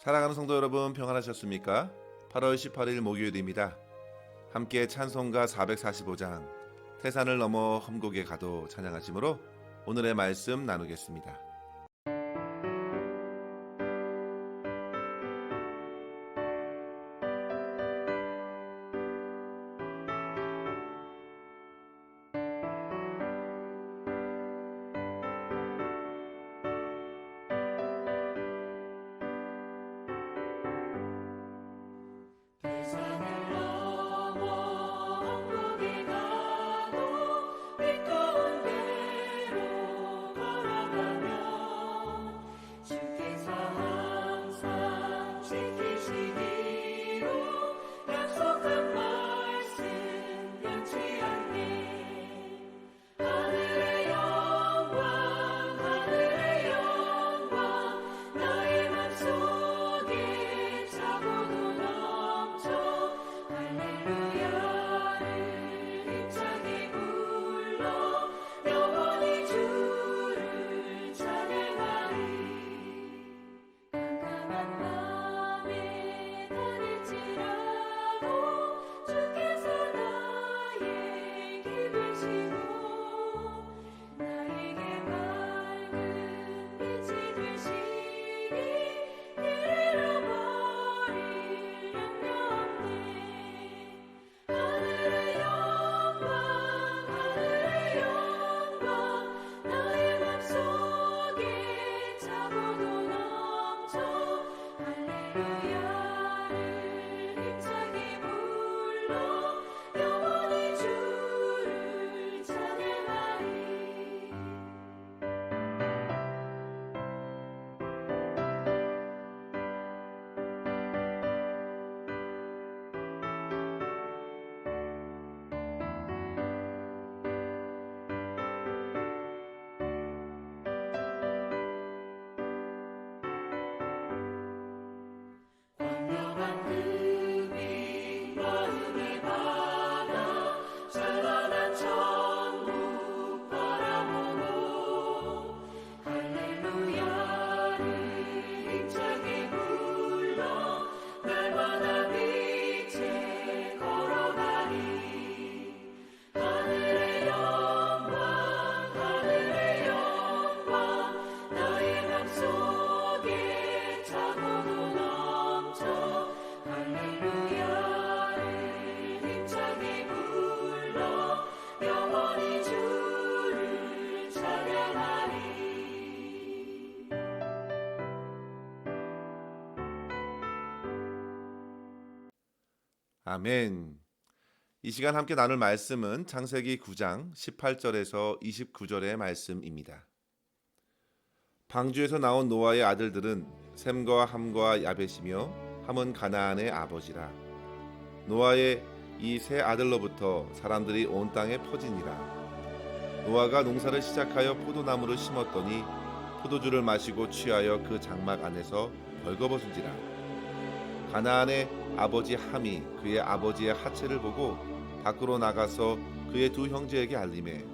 사랑하는 성도 여러분, 평안하셨습니까? 8월 18일 목요일입니다. 함께 찬송가 445장 태산을 넘어 험곡에 가도 찬양하심으로 오늘의 말씀 나누겠습니다. 태산을 넘어 험곡에 가도 빛가운 대로 걸어가며 주께서 항상 지키시기로 약속한 말씀 변치 않네. 하늘의 영광 나의 맘속에 차고도 넘쳐 할렐루야를 힘차게 불러 영원히 주를 찬양하리. 깜깜한 밤에 다닐지라도 주께서 나의 길을 시고 나에게 밝은 빛이 되시니 잃어버릴 염려 없네. 하늘의 영광 나의 맘속에 차고도 넘쳐 할렐루야를 힘차게 불러 영원히 주를 찬양하리. 광명한 금이 마음에 받아 찬란한 천국 바라보고 할렐루야를 힘차게 불러 날마다 빛에 걸어가리. 하늘의 영광 나의 맘속에 차고도 넘쳐 할렐루야를 힘차게 불러 영원히 주를 찬양하리. 아멘. 이 시간 함께 나눌 말씀은 창세기 9장 18절에서 29절의 말씀입니다. 방주에서 나온 노아의 아들들은 셈과 함과 야벳이며 함은 가나안의 아버지라. 노아의 이 세 아들로부터 사람들이 온 땅에 퍼지니라. 노아가 농사를 시작하여 포도나무를 심었더니 포도주를 마시고 취하여 그 장막 안에서 벌거벗은지라. 가나안의 아버지 함이 그의 아버지의 하체를 보고 밖으로 나가서 그의 두 형제에게 알리매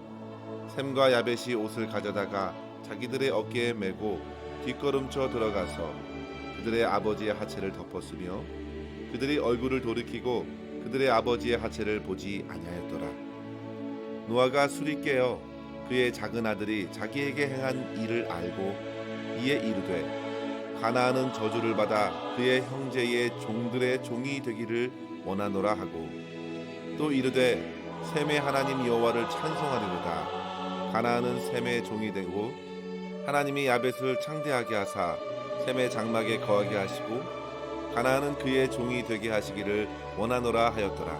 셈과 야벳이 옷을 가져다가 자기들의 어깨에 메고 뒷걸음쳐 들어가서 그들의 아버지의 하체를 덮었으며 그들이 얼굴을 돌이키고 그들의 아버지의 하체를 보지 아니하였더라. 노아가 술이 깨어 그의 작은 아들이 자기에게 행한 일을 알고 이에 이르되 가나안은 저주를 받아 그의 형제의 종들의 종이 되기를 원하노라 하고 또 이르되 셈의 하나님 여호와를 찬송하리로다. 가나안은 셈의 종이 되고 하나님이 야벳을 창대하게 하사 셈의 장막에 거하게 하시고 가나안은 그의 종이 되게 하시기를 원하노라 하였더라.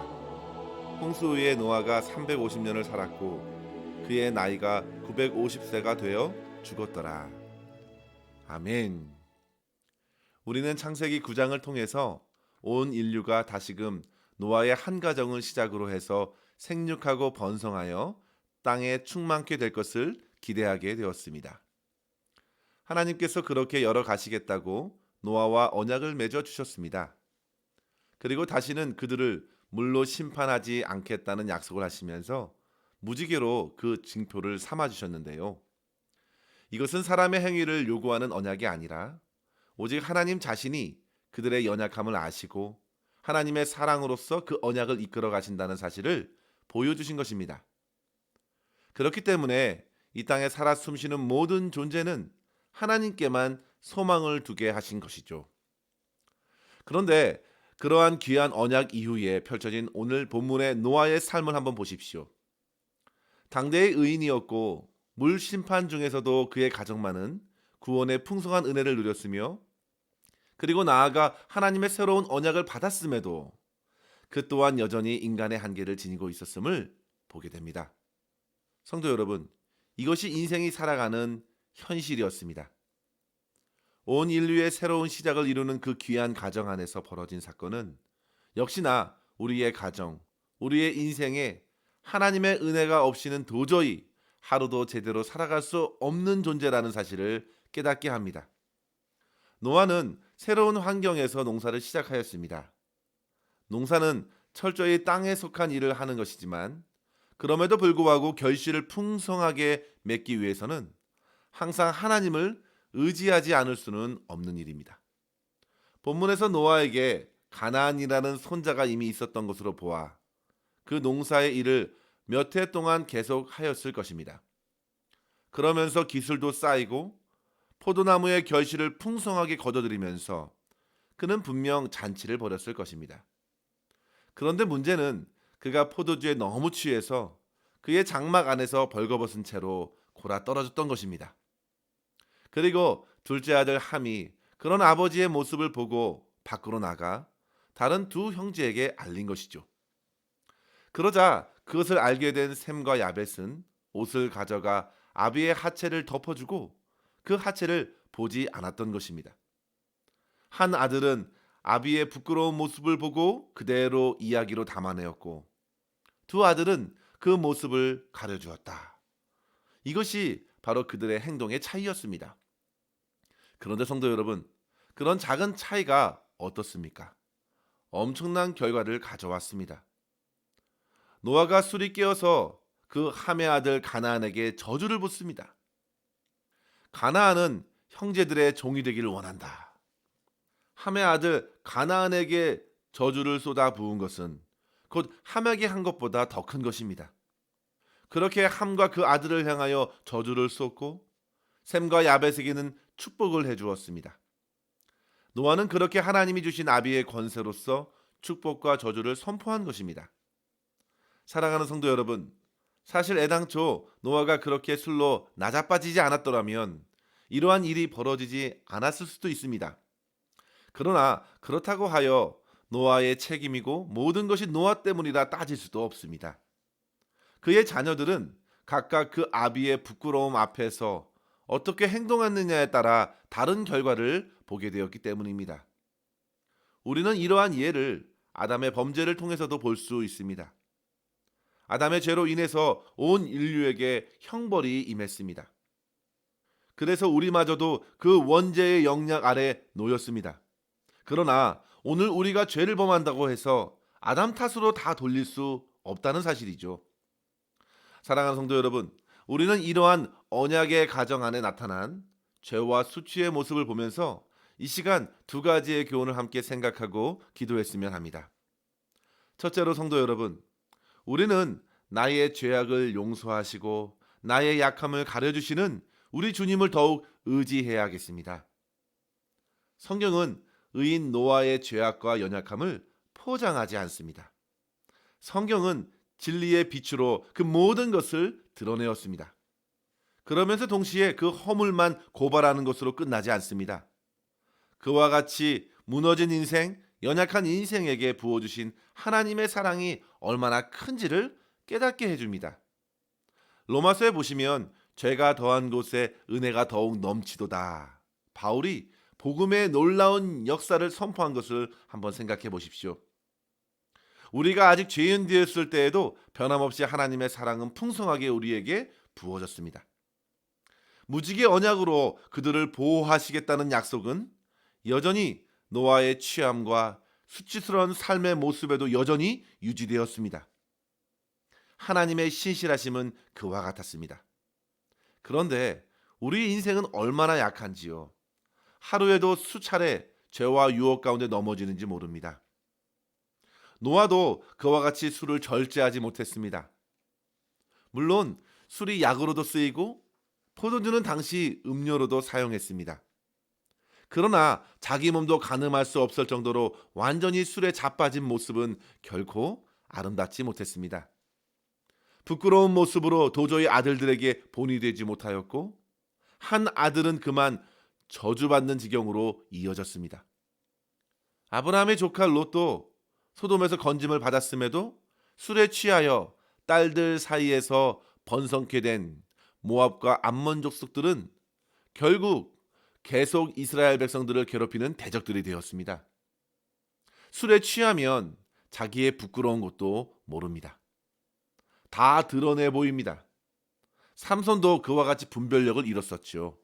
홍수 후에 노아가 350년을 살았고 그의 나이가 950세가 되어 죽었더라. 아멘. 우리는 창세기 9장을 통해서 온 인류가 다시금 노아의 한 가정을 시작으로 해서 생육하고 번성하여 땅에 충만케 될 것을 기대하게 되었습니다. 하나님께서 그렇게 열어가시겠다고 노아와 언약을 맺어 주셨습니다. 그리고 다시는 그들을 물로 심판하지 않겠다는 약속을 하시면서 무지개로 그 징표를 삼아 주셨는데요. 이것은 사람의 행위를 요구하는 언약이 아니라 오직 하나님 자신이 그들의 연약함을 아시고 하나님의 사랑으로서 그 언약을 이끌어 가신다는 사실을 보여주신 것입니다. 그렇기 때문에 이 땅에 살아 숨쉬는 모든 존재는 하나님께만 소망을 두게 하신 것이죠. 그런데 그러한 귀한 언약 이후에 펼쳐진 오늘 본문의 노아의 삶을 한번 보십시오. 당대의 의인이었고 물 심판 중에서도 그의 가정만은 구원의 풍성한 은혜를 누렸으며, 그리고 나아가 하나님의 새로운 언약을 받았음에도 그 또한 여전히 인간의 한계를 지니고 있었음을 보게 됩니다. 성도 여러분, 이것이 인생이 살아가는 현실이었습니다. 온 인류의 새로운 시작을 이루는 그 귀한 가정 안에서 벌어진 사건은 역시나 우리의 가정, 우리의 인생에 하나님의 은혜가 없이는 도저히 하루도 제대로 살아갈 수 없는 존재라는 사실을 깨닫게 합니다. 노아는 새로운 환경에서 농사를 시작하였습니다. 농사는 철저히 땅에 속한 일을 하는 것이지만 그럼에도 불구하고 결실을 풍성하게 맺기 위해서는 항상 하나님을 의지하지 않을 수는 없는 일입니다. 본문에서 노아에게 가나안이라는 손자가 이미 있었던 것으로 보아 그 농사의 일을 몇 해 동안 계속 하였을 것입니다. 그러면서 기술도 쌓이고 포도나무의 결실을 풍성하게 거둬들이면서 그는 분명 잔치를 벌였을 것입니다. 그런데 문제는 그가 포도주에 너무 취해서 그의 장막 안에서 벌거벗은 채로 골아 떨어졌던 것입니다. 그리고 둘째 아들 함이 그런 아버지의 모습을 보고 밖으로 나가 다른 두 형제에게 알린 것이죠. 그러자 그것을 알게 된 셈과 야벳은 옷을 가져가 아비의 하체를 덮어주고 그 하체를 보지 않았던 것입니다. 한 아들은 아비의 부끄러운 모습을 보고 그대로 이야기로 담아내었고, 두 아들은 그 모습을 가려주었다. 이것이 바로 그들의 행동의 차이였습니다. 그런데 성도 여러분, 그런 작은 차이가 어떻습니까? 엄청난 결과를 가져왔습니다. 노아가 술이 깨어서 그 함의 아들 가나안에게 저주를 붓습니다. 가나안은 형제들의 종이 되기를 원한다. 함의 아들 가나안에게 저주를 쏟아 부은 것은 곧 함에게 한 것보다 더 큰 것입니다. 그렇게 함과 그 아들을 향하여 저주를 쏟고 셈과 야벳에게는 축복을 해주었습니다. 노아는 그렇게 하나님이 주신 아비의 권세로서 축복과 저주를 선포한 것입니다. 사랑하는 성도 여러분, 사실 애당초 노아가 그렇게 술로 나자빠지지 않았더라면 이러한 일이 벌어지지 않았을 수도 있습니다. 그러나 그렇다고 하여 노아의 책임이고 모든 것이 노아 때문이라 따질 수도 없습니다. 그의 자녀들은 각각 그 아비의 부끄러움 앞에서 어떻게 행동했느냐에 따라 다른 결과를 보게 되었기 때문입니다. 우리는 이러한 예를 아담의 범죄를 통해서도 볼 수 있습니다. 아담의 죄로 인해서 온 인류에게 형벌이 임했습니다. 그래서 우리마저도 그 원죄의 영향 아래 놓였습니다. 그러나 오늘 우리가 죄를 범한다고 해서 아담 탓으로 다 돌릴 수 없다는 사실이죠. 사랑하는 성도 여러분, 우리는 이러한 언약의 가정 안에 나타난 죄와 수치의 모습을 보면서 이 시간 두 가지의 교훈을 함께 생각하고 기도했으면 합니다. 첫째로 성도 여러분, 우리는 나의 죄악을 용서하시고 나의 약함을 가려주시는 우리 주님을 더욱 의지해야겠습니다. 성경은 의인 노아의 죄악과 연약함을 포장하지 않습니다. 성경은 진리의 빛으로 그 모든 것을 드러내었습니다. 그러면서 동시에 그 허물만 고발하는 것으로 끝나지 않습니다. 그와 같이 무너진 인생, 연약한 인생에게 부어주신 하나님의 사랑이 얼마나 큰지를 깨닫게 해줍니다. 로마서에 보시면 죄가 더한 곳에 은혜가 더욱 넘치도다. 바울이 복음의 놀라운 역사를 선포한 것을 한번 생각해 보십시오. 우리가 아직 죄인 되었을 때에도 변함없이 하나님의 사랑은 풍성하게 우리에게 부어졌습니다. 무지개 언약으로 그들을 보호하시겠다는 약속은 여전히 노아의 취함과 수치스러운 삶의 모습에도 여전히 유지되었습니다. 하나님의 신실하심은 그와 같았습니다. 그런데 우리 인생은 얼마나 약한지요. 하루에도 수차례 죄와 유혹 가운데 넘어지는지 모릅니다. 노아도 그와 같이 술을 절제하지 못했습니다. 물론 술이 약으로도 쓰이고 포도주는 당시 음료로도 사용했습니다. 그러나 자기 몸도 가늠할 수 없을 정도로 완전히 술에 자빠진 모습은 결코 아름답지 못했습니다. 부끄러운 모습으로 도저히 아들들에게 본이 되지 못하였고 한 아들은 그만 저주받는 지경으로 이어졌습니다. 아브라함의 조카 롯도 소돔에서 건짐을 받았음에도 술에 취하여 딸들 사이에서 번성케 된 모압과 암몬 족속들은 결국 계속 이스라엘 백성들을 괴롭히는 대적들이 되었습니다. 술에 취하면 자기의 부끄러운 것도 모릅니다. 다 드러내 보입니다. 삼손도 그와 같이 분별력을 잃었었죠.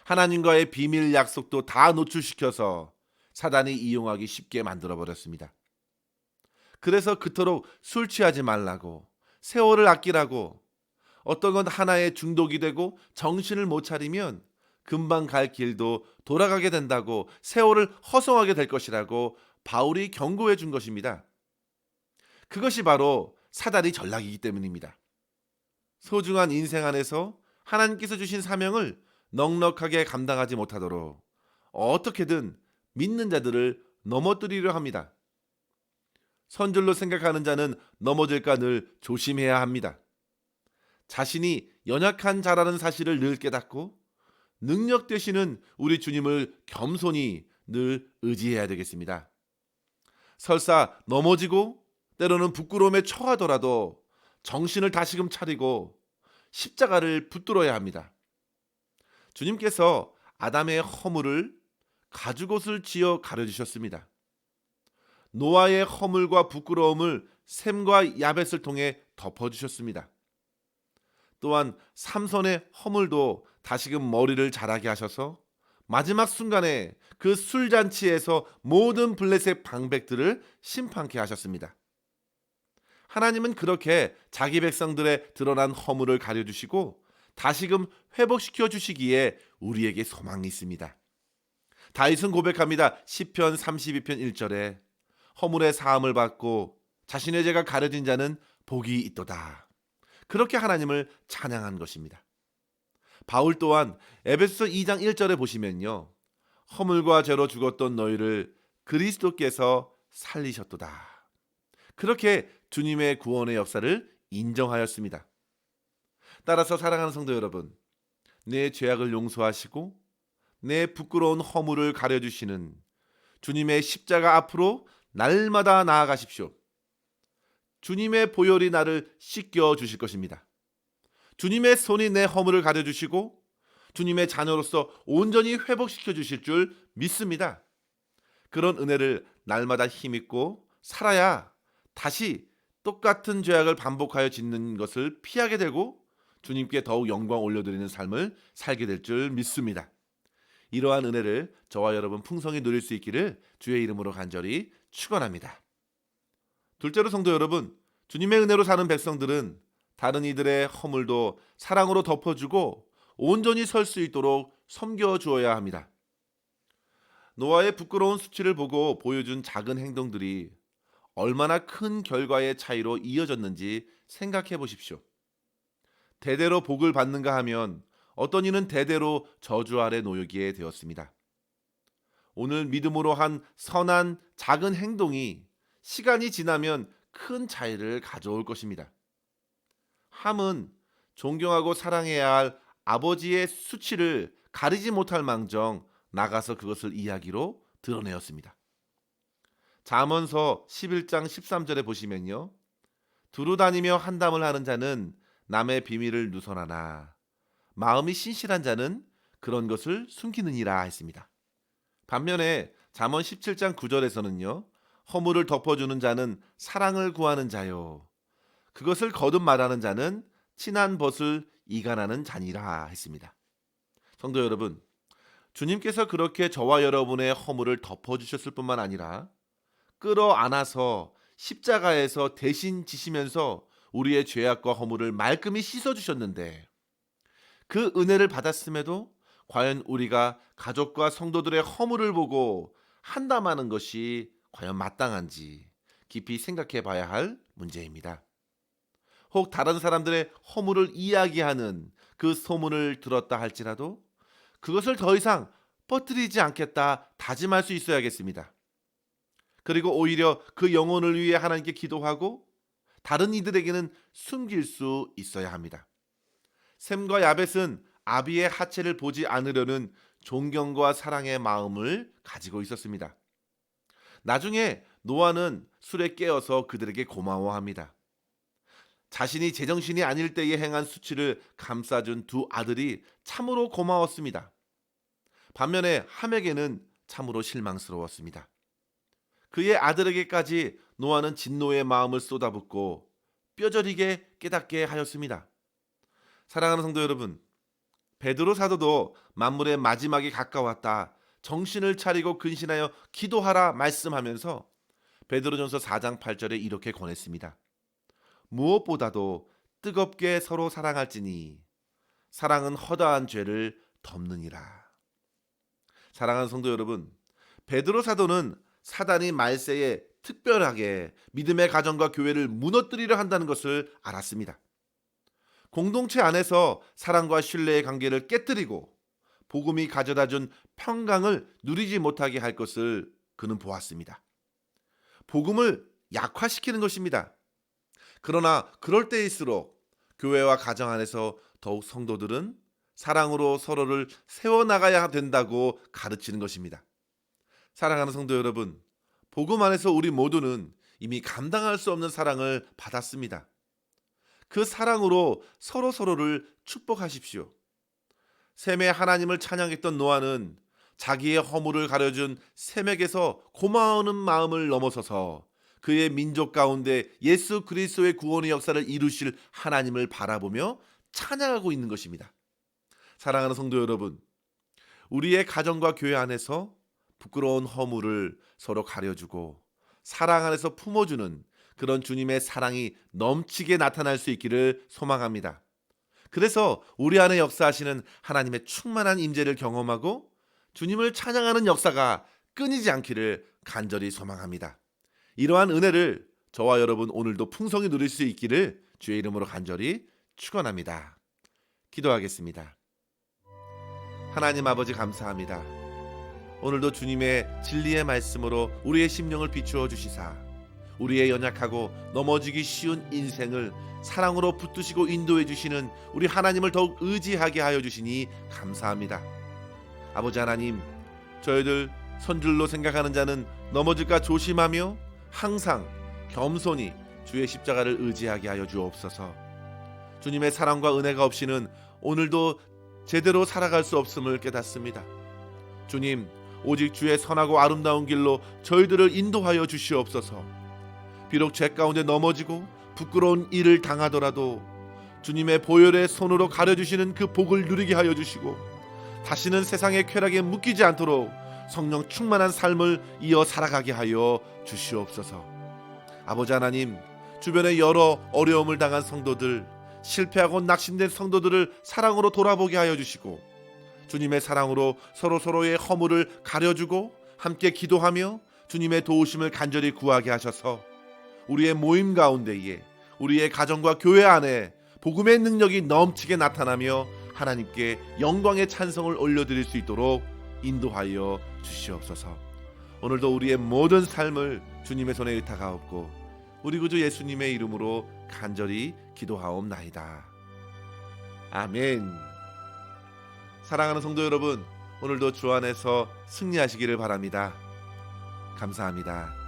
하나님과의 비밀 약속도 다 노출시켜서 사단이 이용하기 쉽게 만들어버렸습니다. 그래서 그토록 술 취하지 말라고, 세월을 아끼라고, 어떤 건 하나의 중독이 되고 정신을 못 차리면 금방 갈 길도 돌아가게 된다고, 세월을 허송하게 될 것이라고 바울이 경고해 준 것입니다. 그것이 바로 사단의 전략이기 때문입니다. 소중한 인생 안에서 하나님께서 주신 사명을 넉넉하게 감당하지 못하도록 어떻게든 믿는 자들을 넘어뜨리려 합니다. 선줄로 생각하는 자는 넘어질까 늘 조심해야 합니다. 자신이 연약한 자라는 사실을 늘 깨닫고 능력 되시는 우리 주님을 겸손히 늘 의지해야 되겠습니다. 설사 넘어지고 때로는 부끄러움에 처하더라도 정신을 다시금 차리고 십자가를 붙들어야 합니다. 주님께서 아담의 허물을 가죽옷을 지어 가려주셨습니다. 노아의 허물과 부끄러움을 셈과 야벳을 통해 덮어주셨습니다. 또한 삼손의 허물도 다시금 머리를 자라게 하셔서 마지막 순간에 그 술잔치에서 모든 블레셋 방백들을 심판케 하셨습니다. 하나님은 그렇게 자기 백성들의 드러난 허물을 가려주시고 다시금 회복시켜 주시기에 우리에게 소망이 있습니다. 다윗은 고백합니다. 시편 32편 1절에 허물의 사함을 받고 자신의 죄가 가려진 자는 복이 있도다. 그렇게 하나님을 찬양한 것입니다. 바울 또한 에베소서 2장 1절에 보시면요, 허물과 죄로 죽었던 너희를 그리스도께서 살리셨도다. 그렇게 주님의 구원의 역사를 인정하였습니다. 따라서 사랑하는 성도 여러분, 내 죄악을 용서하시고 내 부끄러운 허물을 가려주시는 주님의 십자가 앞으로 날마다 나아가십시오. 주님의 보혈이 나를 씻겨 주실 것입니다. 주님의 손이 내 허물을 가려주시고 주님의 자녀로서 온전히 회복시켜 주실 줄 믿습니다. 그런 은혜를 날마다 힘입고 살아야 다시 똑같은 죄악을 반복하여 짓는 것을 피하게 되고 주님께 더욱 영광 올려드리는 삶을 살게 될 줄 믿습니다. 이러한 은혜를 저와 여러분 풍성히 누릴 수 있기를 주의 이름으로 간절히 축원합니다. 둘째로 성도 여러분, 주님의 은혜로 사는 백성들은 다른 이들의 허물도 사랑으로 덮어주고 온전히 설 수 있도록 섬겨주어야 합니다. 노아의 부끄러운 수치를 보고 보여준 작은 행동들이 얼마나 큰 결과의 차이로 이어졌는지 생각해 보십시오. 대대로 복을 받는가 하면 어떤 이는 대대로 저주 아래 놓이게 되었습니다. 오늘 믿음으로 한 선한 작은 행동이 시간이 지나면 큰 차이를 가져올 것입니다. 함은 존경하고 사랑해야 할 아버지의 수치를 가리지 못할 망정 나가서 그것을 이야기로 드러내었습니다. 잠언서 11장 13절에 보시면요, 두루 다니며 한담을 하는 자는 남의 비밀을 누설하나 마음이 신실한 자는 그런 것을 숨기느니라 했습니다. 반면에 잠언 17장 9절에서는요, 허물을 덮어주는 자는 사랑을 구하는 자요, 그것을 거듭 말하는 자는 친한 벗을 이간하는 자니라 했습니다. 성도 여러분, 주님께서 그렇게 저와 여러분의 허물을 덮어주셨을 뿐만 아니라 끌어안아서 십자가에서 대신 지시면서 우리의 죄악과 허물을 말끔히 씻어주셨는데 그 은혜를 받았음에도 과연 우리가 가족과 성도들의 허물을 보고 한담하는 것이 과연 마땅한지 깊이 생각해 봐야 할 문제입니다. 혹 다른 사람들의 허물을 이야기하는 그 소문을 들었다 할지라도 그것을 더 이상 퍼뜨리지 않겠다 다짐할 수 있어야겠습니다. 그리고 오히려 그 영혼을 위해 하나님께 기도하고 다른 이들에게는 숨길 수 있어야 합니다. 셈과 야벳은 아비의 하체를 보지 않으려는 존경과 사랑의 마음을 가지고 있었습니다. 나중에 노아는 술에 깨어서 그들에게 고마워합니다. 자신이 제정신이 아닐 때에 행한 수치를 감싸준 두 아들이 참으로 고마웠습니다. 반면에 함에게는 참으로 실망스러웠습니다. 그의 아들에게까지 노아는 진노의 마음을 쏟아붓고 뼈저리게 깨닫게 하였습니다. 사랑하는 성도 여러분, 베드로 사도도 만물의 마지막이 가까웠다, 정신을 차리고 근신하여 기도하라 말씀하면서 베드로전서 4장 8절에 이렇게 권했습니다. 무엇보다도 뜨겁게 서로 사랑할지니 사랑은 허다한 죄를 덮느니라. 사랑하는 성도 여러분, 베드로 사도는 사단이 말세에 특별하게 믿음의 가정과 교회를 무너뜨리려 한다는 것을 알았습니다. 공동체 안에서 사랑과 신뢰의 관계를 깨뜨리고 복음이 가져다준 평강을 누리지 못하게 할 것을 그는 보았습니다. 복음을 약화시키는 것입니다. 그러나 그럴 때일수록 교회와 가정 안에서 더욱 성도들은 사랑으로 서로를 세워나가야 된다고 가르치는 것입니다. 사랑하는 성도 여러분, 복음 안에서 우리 모두는 이미 감당할 수 없는 사랑을 받았습니다. 그 사랑으로 서로를 축복하십시오. 셈의 하나님을 찬양했던 노아는 자기의 허물을 가려준 셈에게서 고마워하는 마음을 넘어서서 그의 민족 가운데 예수 그리스도의 구원의 역사를 이루실 하나님을 바라보며 찬양하고 있는 것입니다. 사랑하는 성도 여러분, 우리의 가정과 교회 안에서 부끄러운 허물을 서로 가려주고 사랑 안에서 품어주는 그런 주님의 사랑이 넘치게 나타날 수 있기를 소망합니다. 그래서 우리 안에 역사하시는 하나님의 충만한 임재를 경험하고 주님을 찬양하는 역사가 끊이지 않기를 간절히 소망합니다. 이러한 은혜를 저와 여러분 오늘도 풍성히 누릴 수 있기를 주의 이름으로 간절히 축원합니다. 기도하겠습니다. 하나님 아버지 감사합니다. 오늘도 주님의 진리의 말씀으로 우리의 심령을 비추어 주시사 우리의 연약하고 넘어지기 쉬운 인생을 사랑으로 붙드시고 인도해 주시는 우리 하나님을 더욱 의지하게 하여 주시니 감사합니다. 아버지 하나님, 저희들 선줄로 생각하는 자는 넘어질까 조심하며 항상 겸손히 주의 십자가를 의지하게 하여 주옵소서. 주님의 사랑과 은혜가 없이는 오늘도 제대로 살아갈 수 없음을 깨닫습니다. 주님, 오직 주의 선하고 아름다운 길로 저희들을 인도하여 주시옵소서. 비록 죄 가운데 넘어지고 부끄러운 일을 당하더라도 주님의 보혈의 손으로 가려주시는 그 복을 누리게 하여 주시고 다시는 세상의 쾌락에 묶이지 않도록 성령 충만한 삶을 이어 살아가게 하여 주시옵소서. 아버지 하나님, 주변에 여러 어려움을 당한 성도들, 실패하고 낙심된 성도들을 사랑으로 돌아보게 하여 주시고 주님의 사랑으로 서로의 허물을 가려주고 함께 기도하며 주님의 도우심을 간절히 구하게 하셔서 우리의 모임 가운데에 우리의 가정과 교회 안에 복음의 능력이 넘치게 나타나며 하나님께 영광의 찬송을 올려드릴 수 있도록 인도하여 주시옵소서. 오늘도 우리의 모든 삶을 주님의 손에 의탁하옵고 우리 구주 예수님의 이름으로 간절히 기도하옵나이다. 아멘. 사랑하는 성도 여러분, 오늘도 주 안에서 승리하시기를 바랍니다. 감사합니다.